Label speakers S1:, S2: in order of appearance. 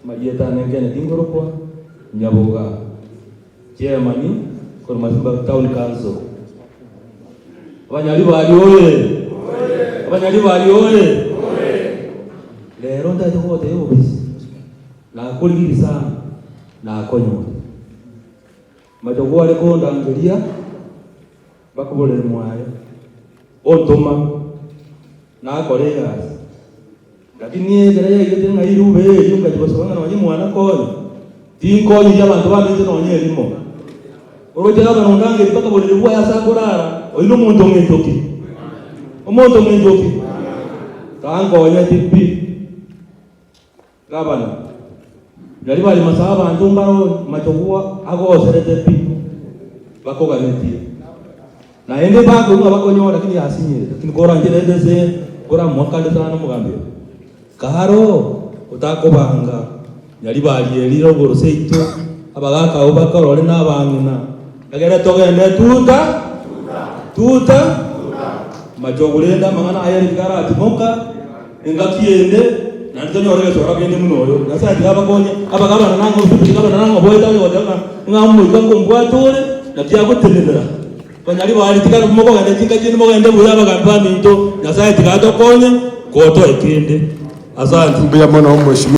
S1: Marieta nengene dingorokwa Nyaboga Chairman kwa Masimba Town Council. Abanyali bali oye. Abanyali bali oye. Lero ndati hote yobisi. Na kulirisa na konyo. Majogo ale ko ndangelia bakubole mwaye. Ontoma na kolega. Lakini yeye yeye ngairu be yunga jibasanga na mwana ko. Tinko ni abantu bameze nonye limo. Oroje aba nondange paka bolele bwa yasakorara oyino muntu ngendoki. Omuntu ngendoki. Tango ya tipi. Gabana. Yali bali masaba bantu mbaro machogwa ago serete pi. Bako ganeti. Na ende bako ngo bakonyo lakini yasinye. Lakini kora ngereze kora mwakande sana mugambe. Kaharo utakobanga. Yali bali eliro goroseito abagaka obakorore n'abanguna. Agera togende tuta majogulenda mangana ayari karati moka engakiende nantonyorege sora gende munoyo nasati abakonye abagabana nango bigabana nango boyita yodana ngamu ikango mbwatore natia gutenera banyali bali tikana moko gende tikajini moko gende buyaba gamba minto nasati gato konye koto ekende asante
S2: mbiya mwana wa mheshimiwa.